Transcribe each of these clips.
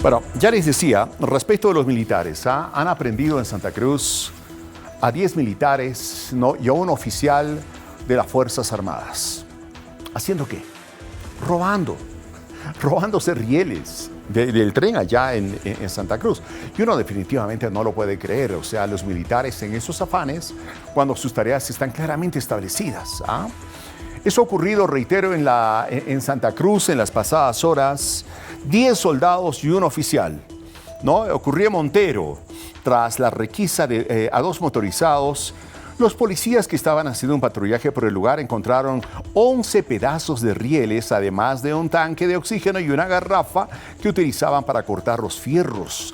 Bueno, ya les decía, respecto de los militares, han aprendido en Santa Cruz a 10 militares y a un oficial de las Fuerzas Armadas. ¿Haciendo qué? Robándose rieles del tren allá en Santa Cruz. Y uno definitivamente no lo puede creer. O sea, los militares en esos afanes, cuando sus tareas están claramente establecidas. Eso ha ocurrido, reitero, en Santa Cruz en las pasadas horas. 10 soldados y un oficial, ¿no? Ocurrió en Montero. Tras la requisa a 2 motorizados, los policías que estaban haciendo un patrullaje por el lugar encontraron 11 pedazos de rieles, además de un tanque de oxígeno y una garrafa que utilizaban para cortar los fierros.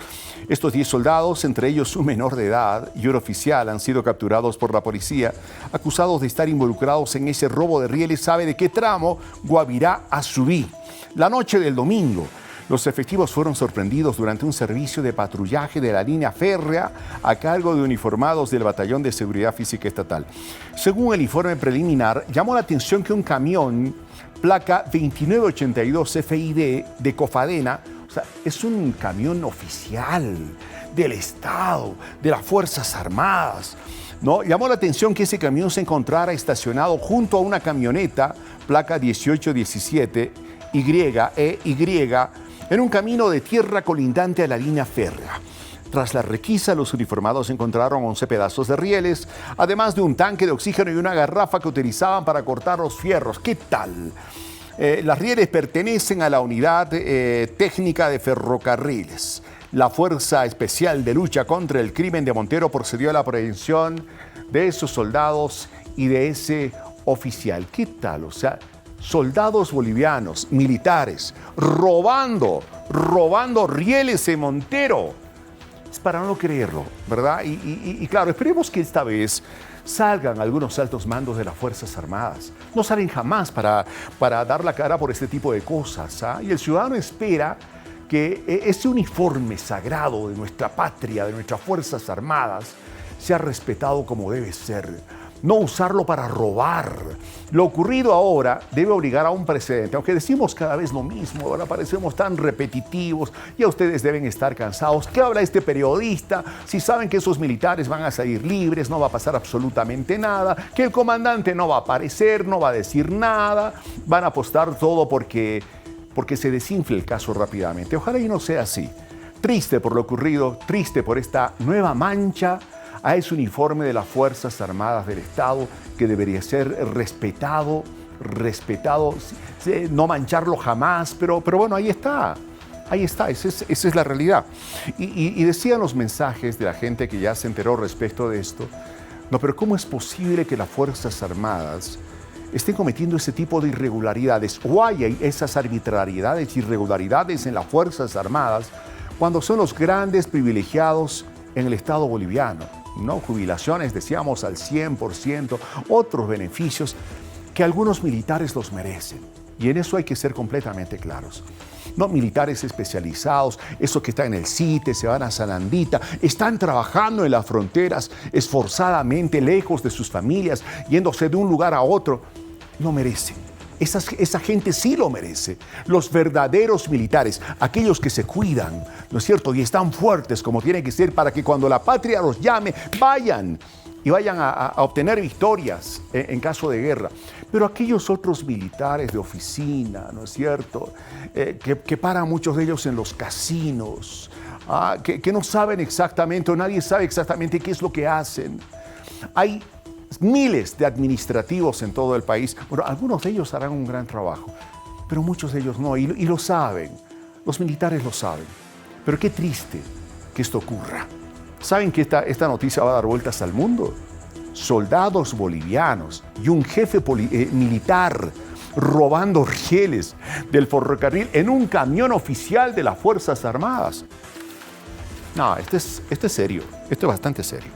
Estos 10 soldados, entre ellos un menor de edad y un oficial, han sido capturados por la policía, acusados de estar involucrados en ese robo de rieles. ¿Sabe de qué tramo? Guavirá a Subí. La noche del domingo, los efectivos fueron sorprendidos durante un servicio de patrullaje de la línea férrea a cargo de uniformados del Batallón de Seguridad Física Estatal. Según el informe preliminar, llamó la atención que un camión, placa 2982 FID de Cofadena, o sea, es un camión oficial del Estado, de las Fuerzas Armadas, ¿no? Llamó la atención que ese camión se encontrara estacionado junto a una camioneta, placa 1817 YEY, en un camino de tierra colindante a la línea férrea. Tras la requisa, los uniformados encontraron 11 pedazos de rieles, además de un tanque de oxígeno y una garrafa que utilizaban para cortar los fierros. ¿Qué tal? Las rieles pertenecen a la unidad técnica de ferrocarriles. La Fuerza Especial de Lucha contra el Crimen de Montero procedió a la aprehensión de esos soldados y de ese oficial. ¿Qué tal? O sea, soldados bolivianos, militares, robando rieles en Montero. Es para no creerlo, ¿verdad? Y claro, esperemos que esta vez salgan algunos altos mandos de las Fuerzas Armadas. No salen jamás para dar la cara por este tipo de cosas. Y el ciudadano espera que ese uniforme sagrado de nuestra patria, de nuestras Fuerzas Armadas, sea respetado como debe ser. No usarlo para robar. Lo ocurrido ahora debe obligar a un precedente. Aunque decimos cada vez lo mismo, ahora parecemos tan repetitivos. Ya ustedes deben estar cansados. ¿Qué habla este periodista? Si saben que esos militares van a salir libres, no va a pasar absolutamente nada, que el comandante no va a aparecer, no va a decir nada, van a apostar todo porque se desinfle el caso rápidamente. Ojalá y no sea así. Triste por lo ocurrido, triste por esta nueva mancha a ese uniforme de las Fuerzas Armadas del Estado que debería ser respetado, no mancharlo jamás, pero bueno, ahí está, esa es la realidad. Y decían los mensajes de la gente que ya se enteró respecto de esto, no, pero ¿cómo es posible que las Fuerzas Armadas estén cometiendo ese tipo de irregularidades o hay esas arbitrariedades, irregularidades en las Fuerzas Armadas cuando son los grandes privilegiados en el Estado boliviano? ¿No? Jubilaciones, decíamos, al 100%, otros beneficios que algunos militares los merecen. Y en eso hay que ser completamente claros. No, militares especializados, esos que están en el CITE, se van a Salandita, están trabajando en las fronteras esforzadamente, lejos de sus familias, yéndose de un lugar a otro, lo merecen. Esa gente sí lo merece. Los verdaderos militares, aquellos que se cuidan, ¿no es cierto? Y están fuertes como tiene que ser para que cuando la patria los llame, vayan a obtener victorias en caso de guerra. Pero aquellos otros militares de oficina, ¿no es cierto? Que paran muchos de ellos en los casinos, que no saben exactamente o nadie sabe exactamente qué es lo que hacen. Hay miles de administrativos en todo el país. Bueno, algunos de ellos harán un gran trabajo, pero muchos de ellos no, y lo saben. Los militares lo saben. Pero qué triste que esto ocurra. ¿Saben que esta noticia va a dar vueltas al mundo? Soldados bolivianos y un jefe militar robando rieles del ferrocarril en un camión oficial de las Fuerzas Armadas. No, esto es serio. Esto es bastante serio.